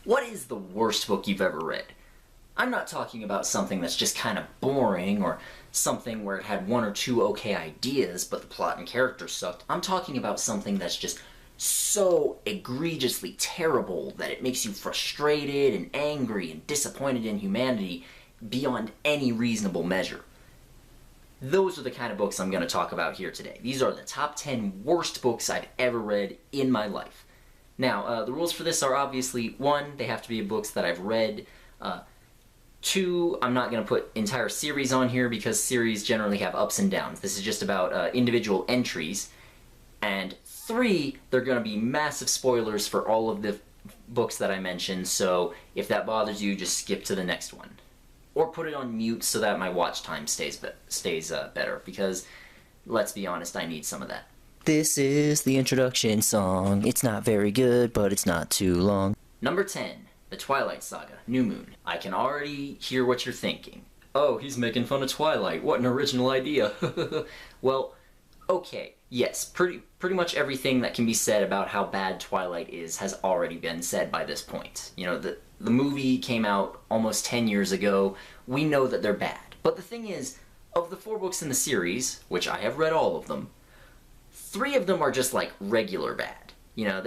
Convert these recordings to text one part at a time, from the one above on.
What is the worst book you've ever read? I'm not talking about something that's just kind of boring, or something where it had one or two okay ideas, but the plot and characters sucked. I'm talking about something that's just so egregiously terrible that it makes you frustrated and angry and disappointed in humanity beyond any reasonable measure. Those are the kind of books I'm going to talk about here today. These are the top 10 worst books I've ever read in my life. Now, the rules for this are obviously, 1, they have to be books that I've read. 2, I'm not going to put entire series on here because series generally have ups and downs. This is just about individual entries. And 3, they're going to be massive spoilers for all of the books that I mentioned, so if that bothers you, just skip to the next one. Or put it on mute so that my watch time stays better, because, let's be honest, I need some of that. This is the introduction song. It's not very good, but it's not too long. Number 10, The Twilight Saga, New Moon. I can already hear what you're thinking. Oh, he's making fun of Twilight. What an original idea. Well, okay, yes, pretty much everything that can be said about how bad Twilight is has already been said by this point. You know, the movie came out almost 10 years ago. We know that they're bad. But the thing is, of the 4 books in the series, which I have read all of them, 3 of them are just like regular bad. You know,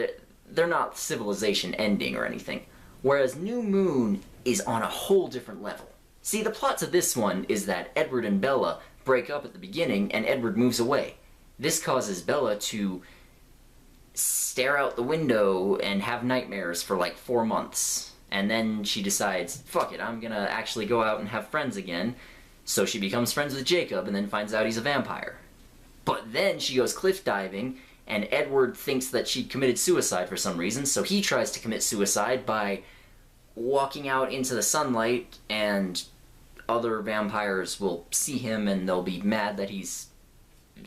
they're not civilization ending or anything. Whereas New Moon is on a whole different level. See, the plot to this one is that Edward and Bella break up at the beginning and Edward moves away. This causes Bella to stare out the window and have nightmares for like 4 months. And then she decides, fuck it, I'm gonna actually go out and have friends again. So she becomes friends with Jacob and then finds out he's a vampire. But then she goes cliff diving, and Edward thinks that she committed suicide for some reason, so he tries to commit suicide by walking out into the sunlight, and other vampires will see him and they'll be mad that he's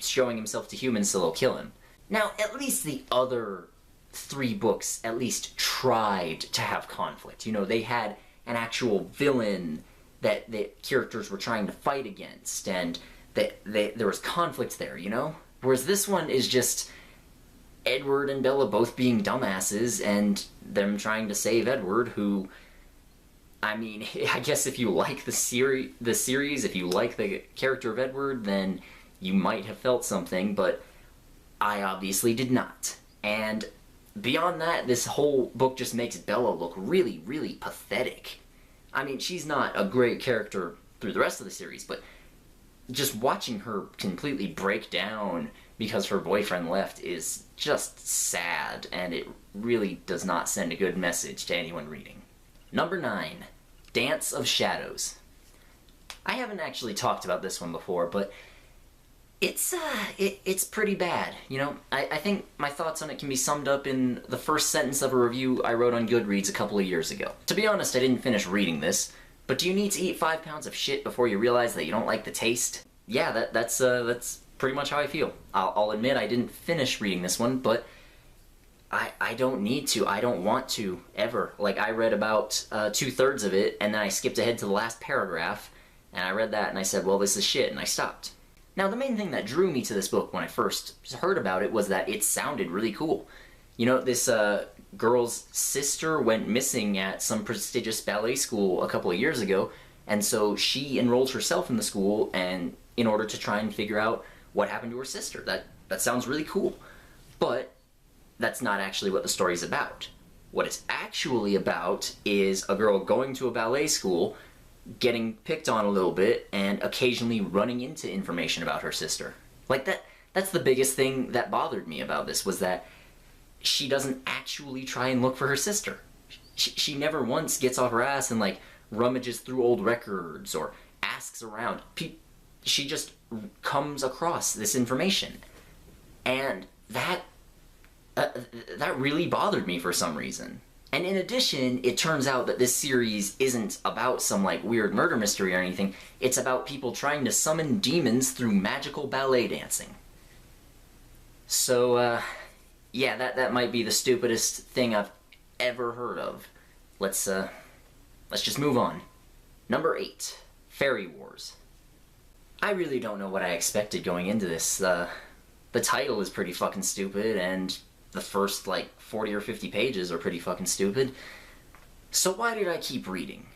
showing himself to humans, so they'll kill him. Now, at least the other 3 books at least tried to have conflict. You know, they had an actual villain that the characters were trying to fight against, and there was conflict there, you know? Whereas this one is just Edward and Bella both being dumbasses, and them trying to save Edward, who, I mean, I guess if you like the series, if you like the character of Edward, then you might have felt something, but I obviously did not. And beyond that, this whole book just makes Bella look really, really pathetic. I mean, she's not a great character through the rest of the series, but just watching her completely break down because her boyfriend left is just sad, and it really does not send a good message to anyone reading. Number 9, Dance of Shadows. I haven't actually talked about this one before, but it's pretty bad. You know, I think my thoughts on it can be summed up in the first sentence of a review I wrote on Goodreads a couple of years ago. To be honest, I didn't finish reading this, but do you need to eat 5 pounds of shit before you realize that you don't like the taste? Yeah, that's pretty much how I feel. I'll admit I didn't finish reading this one, but I don't need to. I don't want to, ever. Like, I read about 2/3 of it, and then I skipped ahead to the last paragraph, and I read that, and I said, well, this is shit, and I stopped. Now, the main thing that drew me to this book when I first heard about it was that it sounded really cool. You know, this girl's sister went missing at some prestigious ballet school a couple of years ago, and so she enrolled herself in the school and in order to try and figure out what happened to her sister. That sounds really cool. But that's not actually what the story's about. What it's actually about is a girl going to a ballet school, getting picked on a little bit, and occasionally running into information about her sister. Like, that's the biggest thing that bothered me about this, was that she doesn't actually try and look for her sister. She never once gets off her ass and, like, rummages through old records or asks around. She just comes across this information. And that really bothered me for some reason. And in addition, it turns out that this series isn't about some, like, weird murder mystery or anything. It's about people trying to summon demons through magical ballet dancing. So, yeah, that might be the stupidest thing I've ever heard of. Let's just move on. Number 8, Fairy Wars. I really don't know what I expected going into this. The title is pretty fucking stupid, and the first, like, 40 or 50 pages are pretty fucking stupid. So why did I keep reading?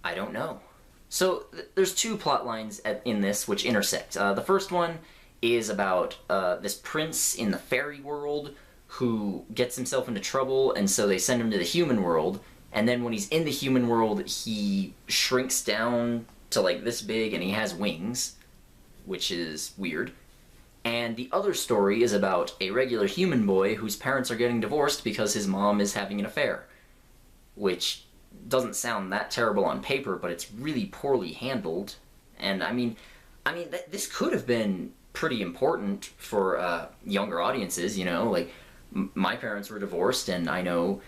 I don't know. So there's two plot lines in this which intersect. The first one is about this prince in the fairy world who gets himself into trouble, and so they send him to the human world, and then when he's in the human world, he shrinks down to like this big and he has wings, which is weird. And the other story is about a regular human boy whose parents are getting divorced because his mom is having an affair, which doesn't sound that terrible on paper, but it's really poorly handled. And I mean, this could have been pretty important for younger audiences, you know, like my parents were divorced, and I know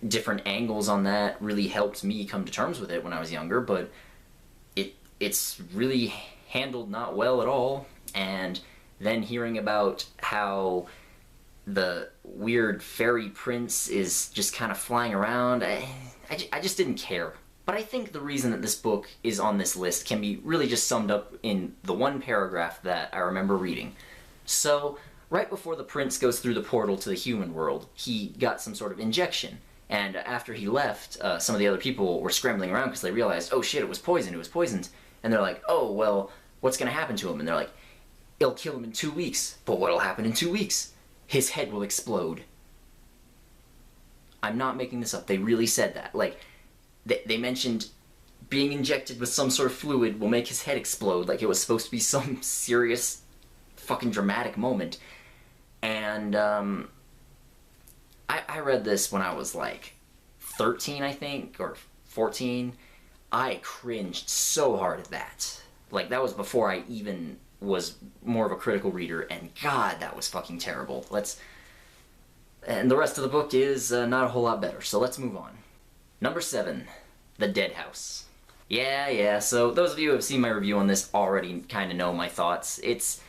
different angles on that really helped me come to terms with it when I was younger, but it's really handled not well at all. And then hearing about how the weird fairy prince is just kind of flying around, I just didn't care. But I think the reason that this book is on this list can be really just summed up in the one paragraph that I remember reading. So, right before the prince goes through the portal to the human world, he got some sort of injection. And after he left, some of the other people were scrambling around because they realized, oh shit, it was poisoned. And they're like, oh, well, what's going to happen to him? And they're like, it'll kill him in 2 weeks. But what'll happen in 2 weeks? His head will explode. I'm not making this up. They really said that. Like, they mentioned being injected with some sort of fluid will make his head explode. Like it was supposed to be some serious fucking dramatic moment. And I read this when I was like 13, I think, or 14. I cringed so hard at that. Like, that was before I even was more of a critical reader, and God, that was fucking terrible. And the rest of the book is not a whole lot better, so let's move on. Number 7, The Dead House. Yeah, so those of you who have seen my review on this already kind of know my thoughts. It's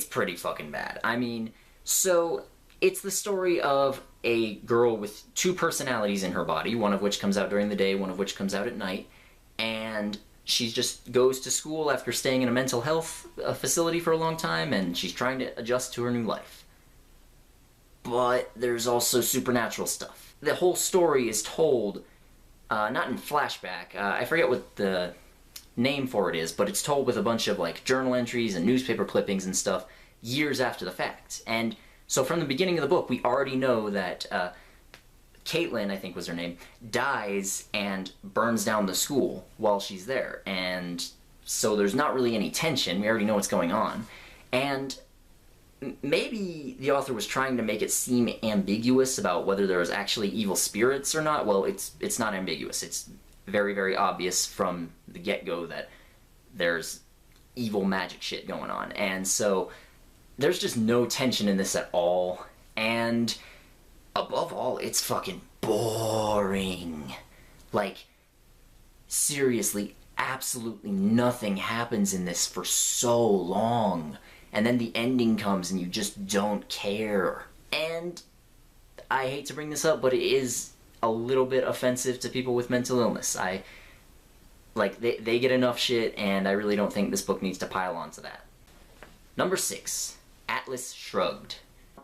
pretty fucking bad. I mean, so it's the story of a girl with 2 personalities in her body, one of which comes out during the day, one of which comes out at night, and she just goes to school after staying in a mental health facility for a long time, and she's trying to adjust to her new life. But there's also supernatural stuff. The whole story is told, not in flashback, I forget what the name for it is, but it's told with a bunch of like journal entries and newspaper clippings and stuff years after the fact. And so from the beginning of the book, we already know that Caitlin, I think was her name, dies and burns down the school while she's there. And so there's not really any tension. We already know what's going on. And maybe the author was trying to make it seem ambiguous about whether there was actually evil spirits or not. Well, it's not ambiguous. It's very, very obvious from the get-go that there's evil magic shit going on. And so there's just no tension in this at all. And above all, it's fucking boring. Like, seriously, absolutely nothing happens in this for so long. And then the ending comes and you just don't care. And I hate to bring this up, but it is a little bit offensive to people with mental illness. They get enough shit, and I really don't think this book needs to pile onto that. Number 6, Atlas Shrugged.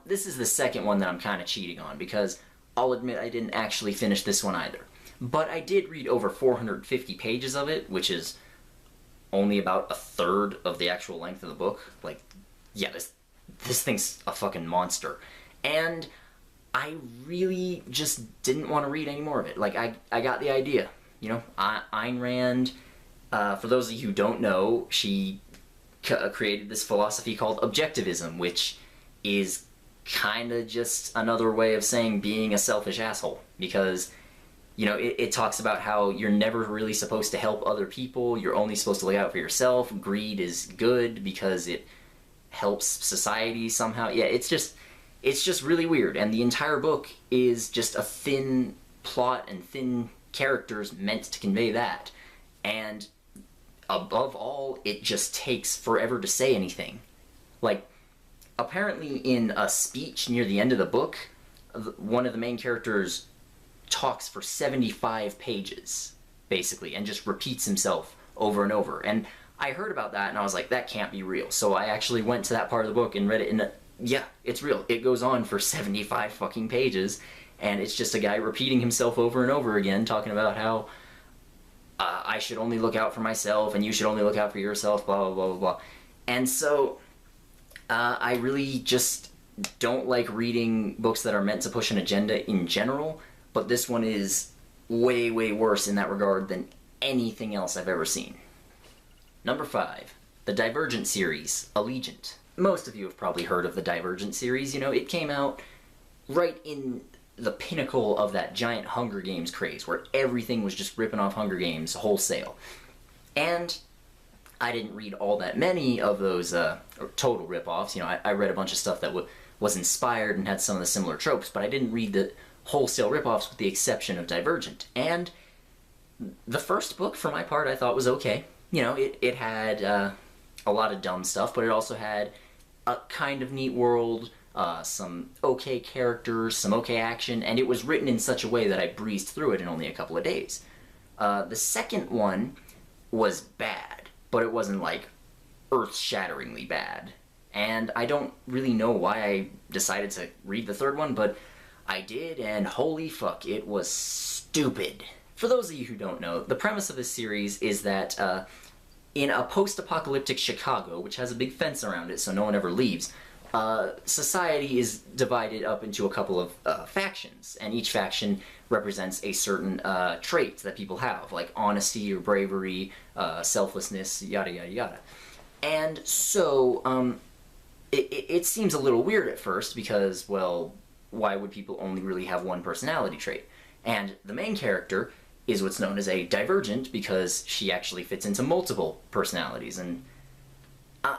This is the second one that I'm kind of cheating on, because I'll admit I didn't actually finish this one either. But I did read over 450 pages of it, which is only about a third of the actual length of the book. Like, yeah, this thing's a fucking monster. And I really just didn't want to read any more of it. Like, I got the idea. You know, Ayn Rand, for those of you who don't know, she created this philosophy called objectivism, which is kind of just another way of saying being a selfish asshole. Because, you know, it talks about how you're never really supposed to help other people, you're only supposed to look out for yourself, greed is good because it helps society somehow. Yeah, it's just really weird, and the entire book is just a thin plot and thin characters meant to convey that. And above all, it just takes forever to say anything. Like, apparently in a speech near the end of the book, one of the main characters talks for 75 pages, basically, and just repeats himself over and over. And I heard about that, and I was like, that can't be real. So I actually went to that part of the book and read it, and yeah, it's real. It goes on for 75 fucking pages, and it's just a guy repeating himself over and over again, talking about how I should only look out for myself, and you should only look out for yourself, blah, blah, blah, blah, blah. And so, I really just don't like reading books that are meant to push an agenda in general, but this one is way, way worse in that regard than anything else I've ever seen. Number 5. The Divergent series, Allegiant. Most of you have probably heard of the Divergent series. You know, it came out right in the pinnacle of that giant Hunger Games craze, where everything was just ripping off Hunger Games wholesale. And I didn't read all that many of those total rip-offs. You know, I read a bunch of stuff that was inspired and had some of the similar tropes, but I didn't read the wholesale rip-offs with the exception of Divergent. And the first book, for my part, I thought was okay. You know, it had a lot of dumb stuff, but it also had a kind of neat world, some okay characters, some okay action, and it was written in such a way that I breezed through it in only a couple of days. The second one was bad, but it wasn't like earth-shatteringly bad. And I don't really know why I decided to read the third one, but I did, and holy fuck, it was stupid. For those of you who don't know, the premise of this series is that in a post-apocalyptic Chicago, which has a big fence around it so no one ever leaves, society is divided up into a couple of factions, and each faction represents a certain trait that people have, like honesty or bravery, selflessness, yada yada yada. And so, it seems a little weird at first because, well, why would people only really have one personality trait? And the main character is what's known as a divergent because she actually fits into multiple personalities, and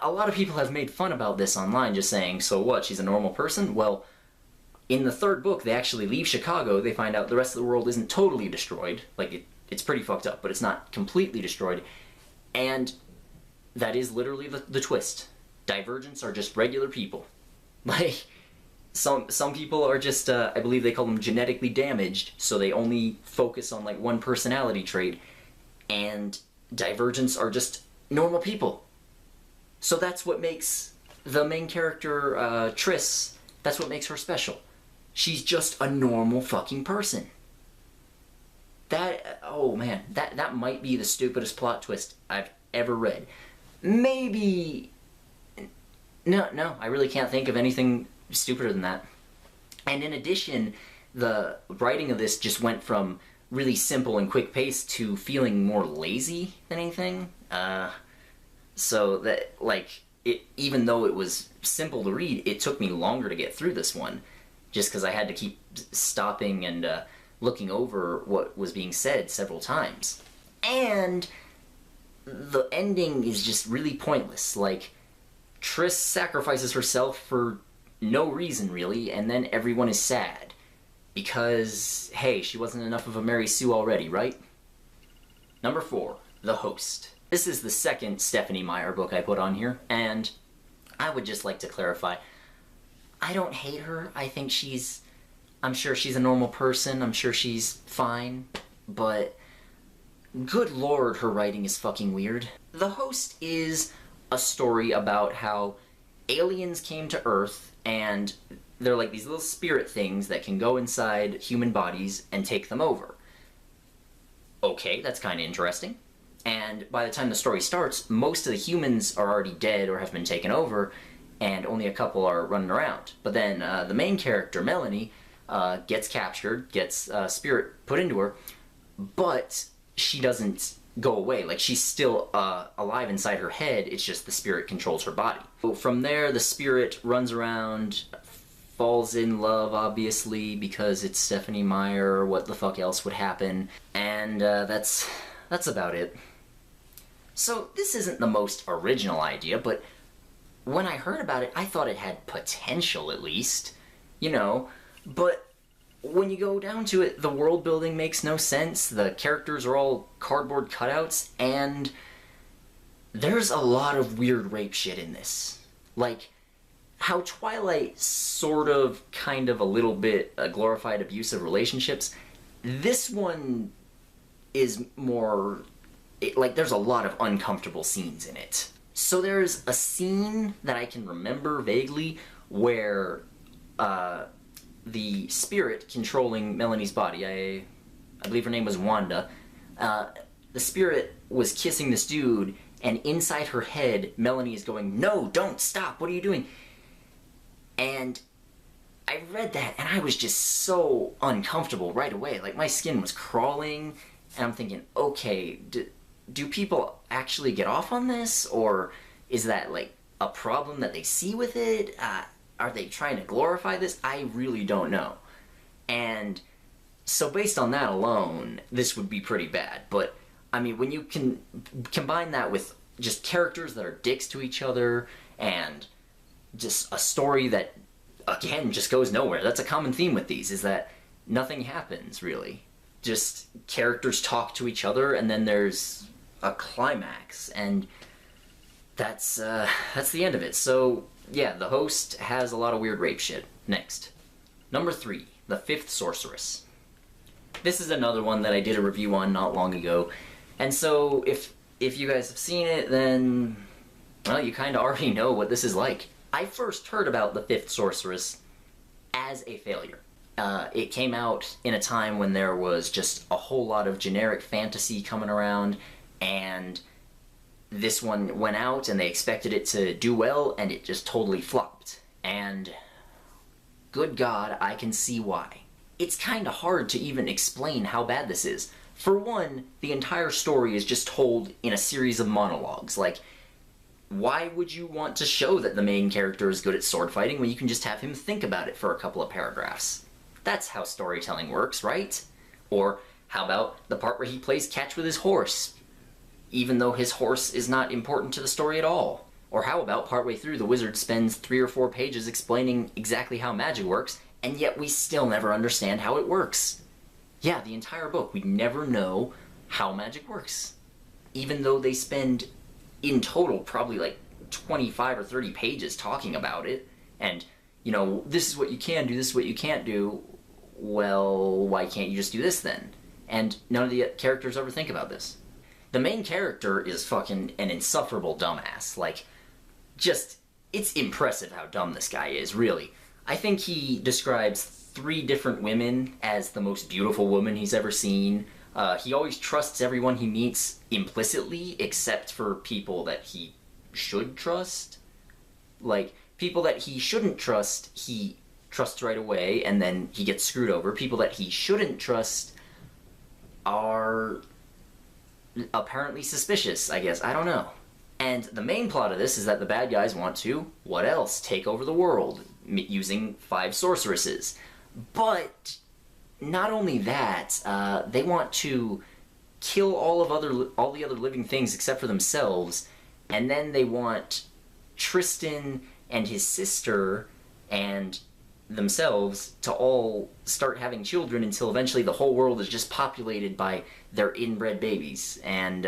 a lot of people have made fun about this online, just saying, so what, she's a normal person? Well, in the third book, they actually leave Chicago, they find out the rest of the world isn't totally destroyed, like, it's pretty fucked up, but it's not completely destroyed, and that is literally the twist. Divergents are just regular people. Like, some people are just, I believe they call them genetically damaged, so they only focus on, like, one personality trait, and divergents are just normal people. So that's what makes the main character, Triss, that's what makes her special. She's just a normal fucking person. That, oh man, that might be the stupidest plot twist I've ever read. Maybe... No, I really can't think of anything stupider than that. And in addition, the writing of this just went from really simple and quick pace to feeling more lazy than anything. So that, like, even though it was simple to read, it took me longer to get through this one, just because I had to keep stopping and looking over what was being said several times. And the ending is just really pointless. Like, Triss sacrifices herself for no reason, really, and then everyone is sad. Because, hey, she wasn't enough of a Mary Sue already, right? Number 4, The Host. This is the second Stephenie Meyer book I put on here, and I would just like to clarify, I don't hate her. I think I'm sure she's a normal person, I'm sure she's fine, but good lord, her writing is fucking weird. The Host is a story about how aliens came to Earth, and they're like these little spirit things that can go inside human bodies and take them over. Okay, that's kind of interesting. And by the time the story starts, most of the humans are already dead or have been taken over, and only a couple are running around. But then the main character, Melanie, gets captured, gets spirit put into her, but she doesn't go away. Like, she's still alive inside her head, it's just the spirit controls her body. So from there, the spirit runs around, falls in love, obviously, because it's Stephenie Meyer, what the fuck else would happen, and that's about it. So this isn't the most original idea, but when I heard about it, I thought it had potential, at least. You know, but when you go down to it, the world building makes no sense, the characters are all cardboard cutouts, and there's a lot of weird rape shit in this. Like, how Twilight sort of, kind of, a little bit glorified abusive relationships, this one is more... like, there's a lot of uncomfortable scenes in it. So there's a scene that I can remember vaguely where the spirit controlling Melanie's body, I believe her name was Wanda, the spirit was kissing this dude, and inside her head, Melanie is going, "No, don't stop, what are you doing?" And I read that, and I was just so uncomfortable right away. Like, my skin was crawling, and I'm thinking, okay, do people actually get off on this? Or is that, like, a problem that they see with it? Are they trying to glorify this? I really don't know. And so based on that alone, this would be pretty bad. But, I mean, when you can combine that with just characters that are dicks to each other, and just a story that, again, just goes nowhere. That's a common theme with these, is that nothing happens, really. Just characters talk to each other, and then there's a climax, and that's the end of it. So, yeah, the host has a lot of weird rape shit. Next. Number 3, The Fifth Sorceress. This is another one that I did a review on not long ago, and so if you guys have seen it, then, well, you kind of already know what this is like. I first heard about The Fifth Sorceress as a failure. It came out in a time when there was just a whole lot of generic fantasy coming around, and this one went out and they expected it to do well, and it just totally flopped. And good God, I can see why. It's kind of hard to even explain how bad this is. For one, the entire story is just told in a series of monologues. Like, why would you want to show that the main character is good at sword fighting when you can just have him think about it for a couple of paragraphs? That's how storytelling works, right? Or how about the part where he plays catch with his horse, even though his horse is not important to the story at all? Or how about partway through the wizard spends 3 or 4 pages explaining exactly how magic works, and yet we still never understand how it works? Yeah, the entire book, we never know how magic works. Even though they spend, in total, probably like 25 or 30 pages talking about it, and, you know, this is what you can do, this is what you can't do. Well, why can't you just do this then? And none of the characters ever think about this. The main character is fucking an insufferable dumbass. Like, just, it's impressive how dumb this guy is, really. I think he describes 3 different women as the most beautiful woman he's ever seen. He always trusts everyone he meets implicitly, except for people that he should trust. Like, people that he shouldn't trust, he trusts right away, and then he gets screwed over. People that he shouldn't trust are apparently suspicious, I guess. I don't know. And the main plot of this is that the bad guys want to, what else? Take over the world, using 5 sorceresses. But not only that, they want to kill all the other living things except for themselves, and then they want Tristan and his sister and themselves to all start having children until eventually the whole world is just populated by their inbred babies. And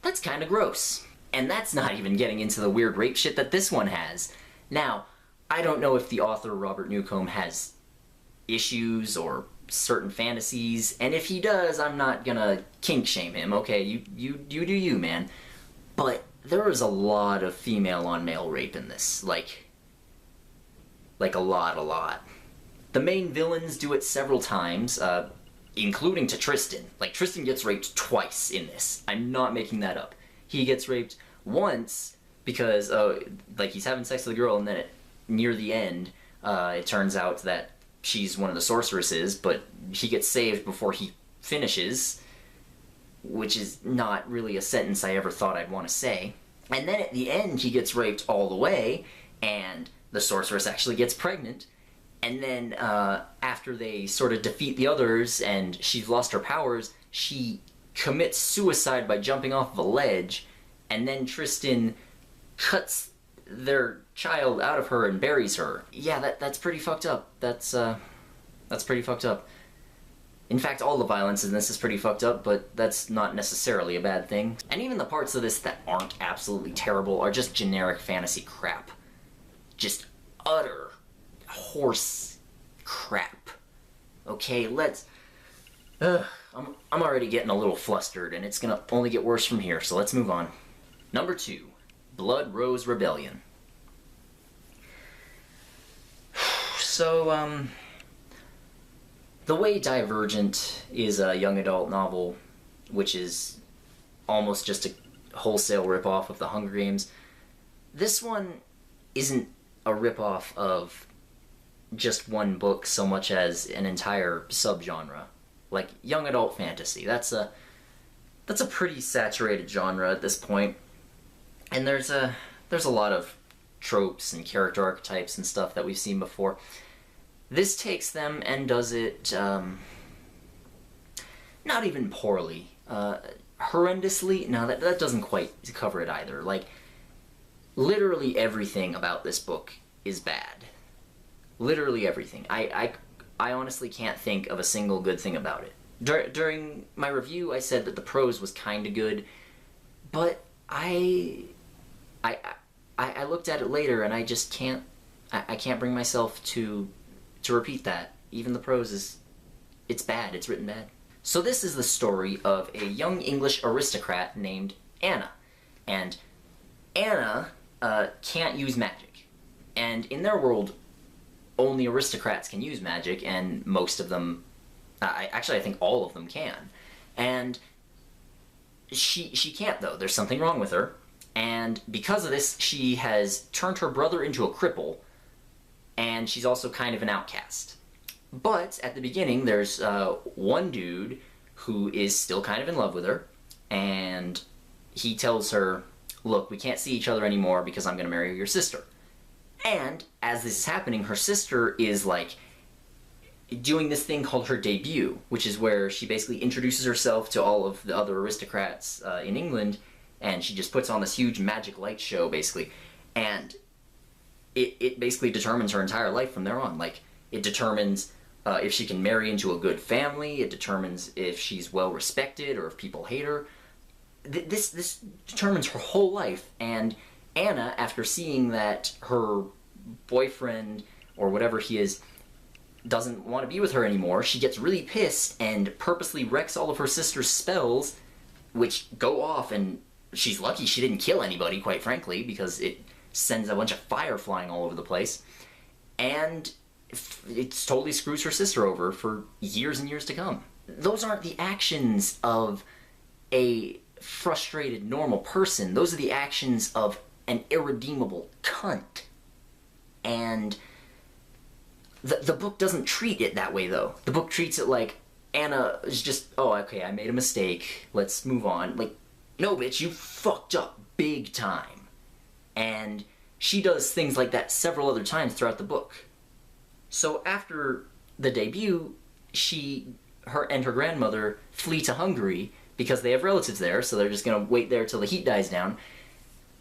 that's kind of gross. And that's not even getting into the weird rape shit that this one has. Now, I don't know if the author, Robert Newcomb, has issues or certain fantasies, and if he does, I'm not gonna kink shame him. Okay, you do you, man. But there is a lot of female on male rape in this. Like a lot. The main villains do it several times, including to Tristan. Like, Tristan gets raped twice in this. I'm not making that up. He gets raped once because, like, he's having sex with a girl, and then near the end, it turns out that she's one of the sorceresses, but he gets saved before he finishes, which is not really a sentence I ever thought I'd want to say. And then at the end, he gets raped all the way, and the sorceress actually gets pregnant. And then after they sort of defeat the others and she's lost her powers, she commits suicide by jumping off of a ledge, and then Tristan cuts their child out of her and buries her. Yeah, that's pretty fucked up. That's pretty fucked up. In fact, all the violence in this is pretty fucked up, but that's not necessarily a bad thing. And even the parts of this that aren't absolutely terrible are just generic fantasy crap. Just utter horse crap. Okay, I'm already getting a little flustered, and it's gonna only get worse from here, so let's move on. Number 2, Blood Rose Rebellion. So, the way Divergent is a young adult novel, which is almost just a wholesale ripoff of the Hunger Games, this one isn't a ripoff of just one book so much as an entire subgenre. Like, young adult fantasy. That's a pretty saturated genre at this point. And there's a lot of tropes and character archetypes and stuff that we've seen before. This takes them and does it, not even poorly. Horrendously? No, that doesn't quite cover it either. Like, literally everything about this book is bad. Literally everything. I honestly can't think of a single good thing about it. During my review, I said that the prose was kind of good, but I looked at it later and I just can't. I can't bring myself to repeat that. Even the prose it's bad. It's written bad. So this is the story of a young English aristocrat named Anna, and Anna can't use magic, and in their world, only aristocrats can use magic, and most of them, I think all of them can. And she can't, though. There's something wrong with her. And because of this, she has turned her brother into a cripple, and she's also kind of an outcast. But at the beginning, there's one dude who is still kind of in love with her, and he tells her, look, we can't see each other anymore because I'm going to marry your sister. And as this is happening, her sister is, like, doing this thing called her debut, which is where she basically introduces herself to all of the other aristocrats in England, and she just puts on this huge magic light show, basically. And it basically determines her entire life from there on. Like, it determines if she can marry into a good family, it determines if she's well-respected or if people hate her. This determines her whole life, and Anna, after seeing that her boyfriend, or whatever he is, doesn't want to be with her anymore, she gets really pissed and purposely wrecks all of her sister's spells, which go off, and she's lucky she didn't kill anybody, quite frankly, because it sends a bunch of fire flying all over the place, and it totally screws her sister over for years and years to come. Those aren't the actions of a frustrated, normal person. Those are the actions of an irredeemable cunt. And the book doesn't treat it that way, though. The book treats it like Anna is just, oh, okay, I made a mistake, let's move on. Like, no, bitch, you fucked up big time. And she does things like that several other times throughout the book. So after the debut, her and her grandmother flee to Hungary because they have relatives there, so they're just gonna wait there till the heat dies down.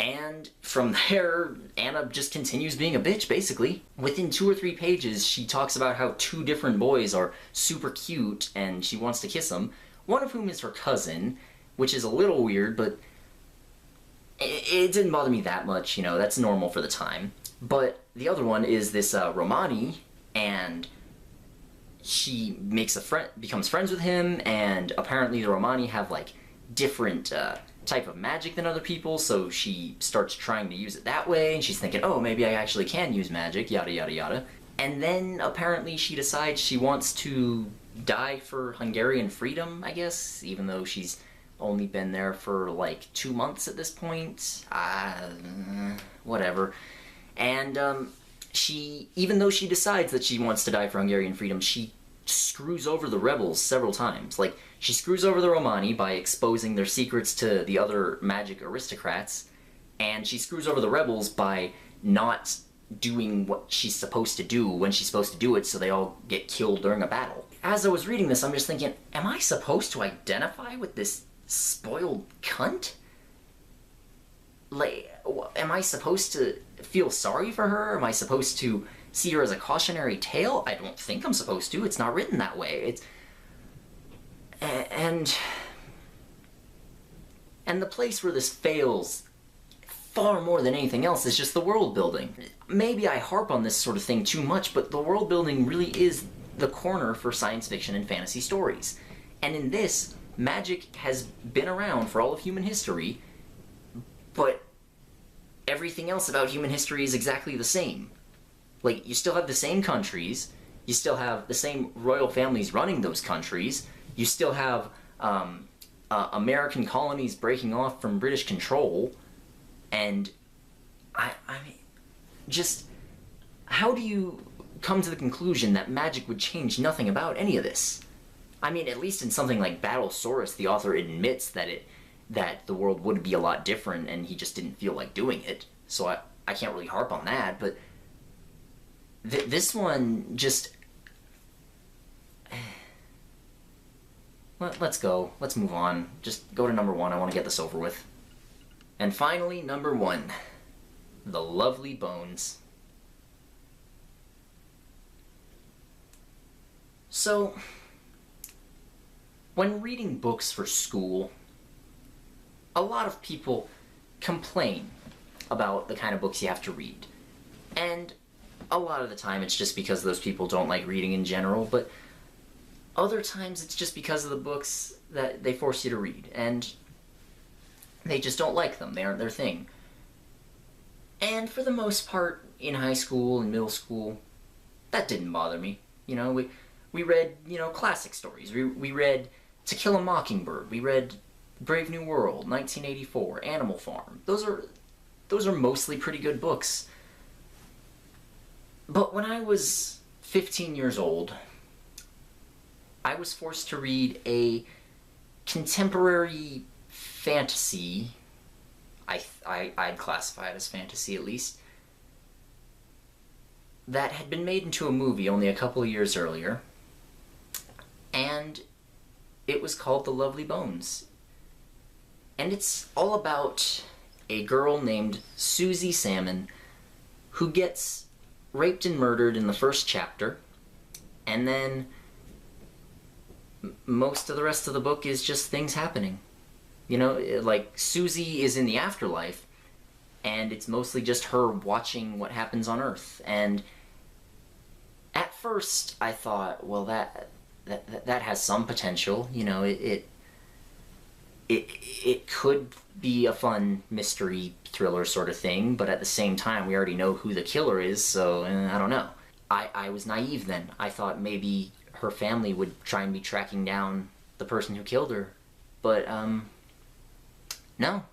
And from there, Anna just continues being a bitch, basically. Within 2 or 3 pages, she talks about how 2 different boys are super cute and she wants to kiss them, one of whom is her cousin, which is a little weird, but it didn't bother me that much, you know, that's normal for the time. But the other one is this Romani, and she becomes friends with him, and apparently the Romani have, like, different type of magic than other people, so she starts trying to use it that way, and she's thinking, oh, maybe I actually can use magic, yada yada yada. And then apparently she decides she wants to die for Hungarian freedom, I guess, even though she's only been there for like 2 months at this point. Whatever. And even though she decides that she wants to die for Hungarian freedom, she screws over the rebels several times. Like, she screws over the Romani by exposing their secrets to the other magic aristocrats, and she screws over the rebels by not doing what she's supposed to do when she's supposed to do it, so they all get killed during a battle. As I was reading this, I'm just thinking, am I supposed to identify with this spoiled cunt? Like, am I supposed to feel sorry for her? Am I supposed to see her as a cautionary tale? I don't think I'm supposed to. It's not written that way. And the place where this fails far more than anything else is just the world building. Maybe I harp on this sort of thing too much, but the world building really is the corner for science fiction and fantasy stories. And in this, magic has been around for all of human history, but everything else about human history is exactly the same. Like, you still have the same countries, you still have the same royal families running those countries, you still have American colonies breaking off from British control, and I mean, just how do you come to the conclusion that magic would change nothing about any of this? I mean, at least in something like Battle SORCERESS, the author admits that the world would be a lot different, and he just didn't feel like doing it. So I can't really harp on that, but this one just... Let's go. Let's move on. Just go to number 1. I want to get this over with. And finally, number 1. The Lovely Bones. So, when reading books for school, a lot of people complain about the kind of books you have to read. And a lot of the time it's just because those people don't like reading in general, but other times it's just because of the books that they force you to read, and they just don't like them. They aren't their thing. And for the most part, in high school and middle school, that didn't bother me. You know, we read, you know, classic stories. We read To Kill a Mockingbird. We read Brave New World, 1984, Animal Farm. Those are mostly pretty good books. But when I was 15 years old, I was forced to read a contemporary fantasy. I'd classify it as fantasy, at least, that had been made into a movie only a couple of years earlier, and it was called The Lovely Bones. And it's all about a girl named Susie Salmon who gets raped and murdered in the first chapter, and then most of the rest of the book is just things happening. You know, like, Susie is in the afterlife, and it's mostly just her watching what happens on Earth. And at first I thought, well, that has some potential. You know, it could be a fun mystery thriller sort of thing, but at the same time we already know who the killer is, so I don't know. I was naive then. I thought maybe her family would try and be tracking down the person who killed her, but no,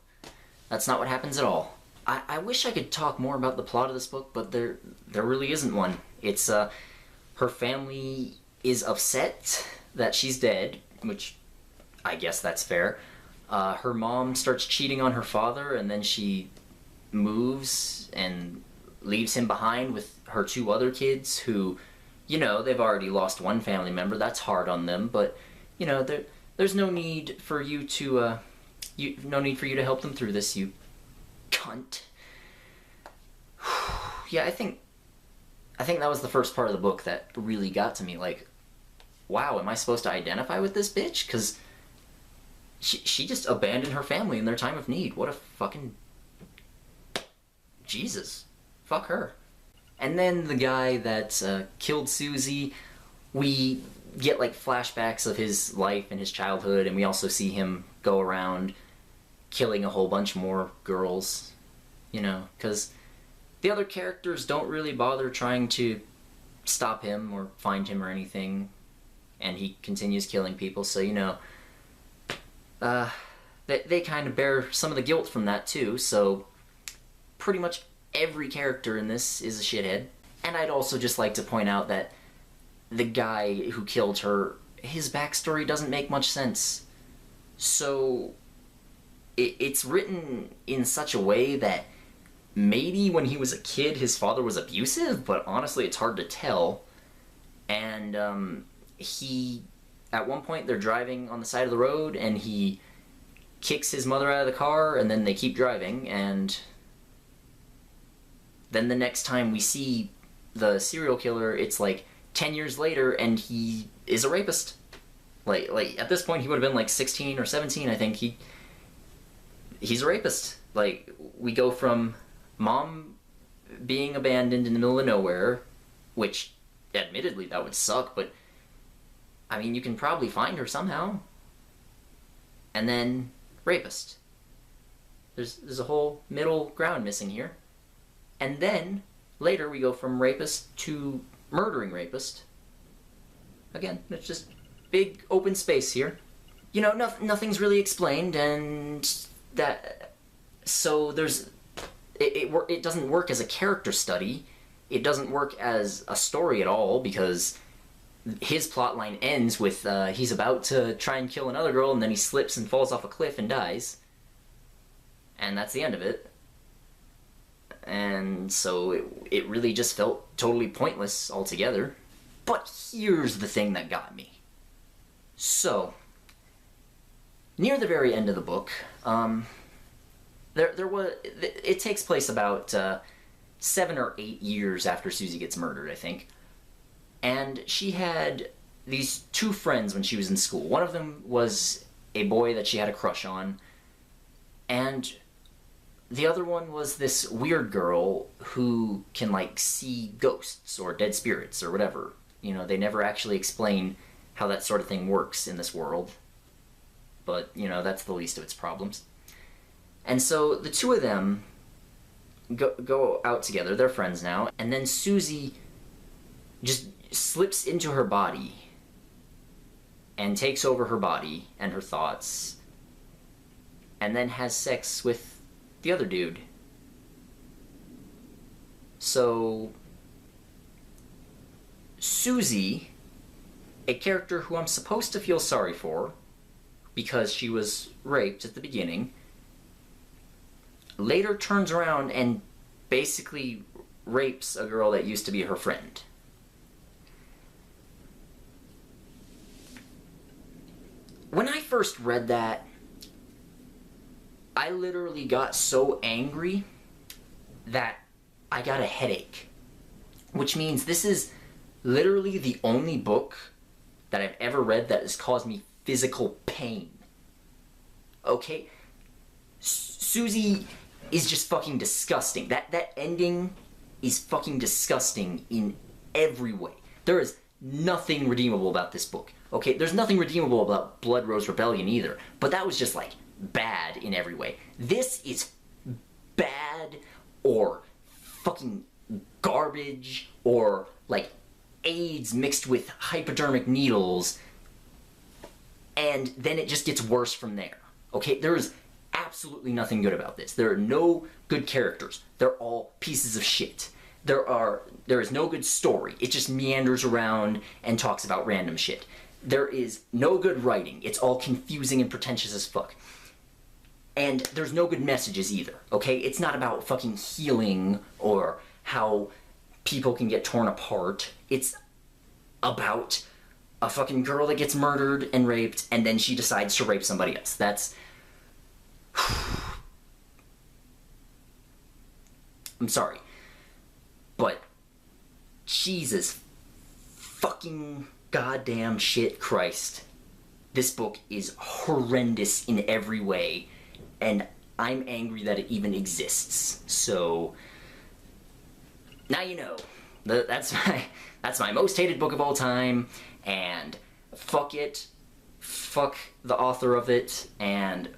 that's not what happens at all. I wish I could talk more about the plot of this book, but there really isn't one. It's her family is upset that she's dead, which I guess that's fair. Her mom starts cheating on her father, and then she moves and leaves him behind with her 2 other kids who, you know, they've already lost one family member. That's hard on them, but, you know, there's no need for you to, no need for you to help them through this, you cunt. Yeah, I think that was the first part of the book that really got to me. Like, wow, am I supposed to identify with this bitch? Because she just abandoned her family in their time of need. What a fucking... Jesus. Fuck her. And then the guy that killed Susie, we get, like, flashbacks of his life and his childhood, and we also see him go around killing a whole bunch more girls, you know, because the other characters don't really bother trying to stop him or find him or anything, and he continues killing people, so, you know, they kind of bear some of the guilt from that too, so pretty much every character in this is a shithead. And I'd also just like to point out that the guy who killed her, his backstory doesn't make much sense. So it's written in such a way that maybe when he was a kid his father was abusive, but honestly it's hard to tell. And at one point they're driving on the side of the road and he kicks his mother out of the car, and then they keep driving, and then the next time we see the serial killer, it's like 10 years later, and he is a rapist. Like at this point he would have been like 16 or 17, I think. He's a rapist. Like, we go from mom being abandoned in the middle of nowhere, which admittedly that would suck, but I mean, you can probably find her somehow, and then rapist. There's a whole middle ground missing here. And then later we go from rapist to murdering rapist. Again, it's just big open space here. You know, nothing's really explained, and that... So there's... It doesn't work as a character study. It doesn't work as a story at all, because his plotline ends with he's about to try and kill another girl, and then he slips and falls off a cliff and dies. And that's the end of it. And so it really just felt totally pointless altogether. But here's the thing that got me. So, near the very end of the book, it takes place about 7 or 8 years after Susie gets murdered, I think. And she had these 2 friends when she was in school. One of them was a boy that she had a crush on, and the other one was this weird girl who can, like, see ghosts or dead spirits or whatever. You know, they never actually explain how that sort of thing works in this world. But, you know, that's the least of its problems. And so the 2 of them go out together. They're friends now. And then Susie just slips into her body and takes over her body and her thoughts, and then has sex with the other dude. So Susie, a character who I'm supposed to feel sorry for because she was raped at the beginning, later turns around and basically rapes a girl that used to be her friend. When I first read that, I literally got so angry that I got a headache. Which means this is literally the only book that I've ever read that has caused me physical pain. Okay? Susie is just fucking disgusting. That ending is fucking disgusting in every way. There is nothing redeemable about this book. Okay, there's nothing redeemable about Blood Rose Rebellion either, but that was just, like, bad in every way. This is bad, or fucking garbage, or, like, AIDS mixed with hypodermic needles, and then it just gets worse from there. Okay, there is absolutely nothing good about this. There are no good characters. They're all pieces of shit. There is no good story. It just meanders around and talks about random shit. There is no good writing. It's all confusing and pretentious as fuck. And there's no good messages either, okay? It's not about fucking healing or how people can get torn apart. It's about a fucking girl that gets murdered and raped, and then she decides to rape somebody else. That's... I'm sorry. But Jesus fucking goddamn shit Christ. This book is horrendous in every way, and I'm angry that it even exists. So now you know. That's my most hated book of all time, and fuck it. Fuck the author of it, and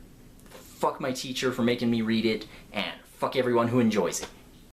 fuck my teacher for making me read it, and fuck everyone who enjoys it.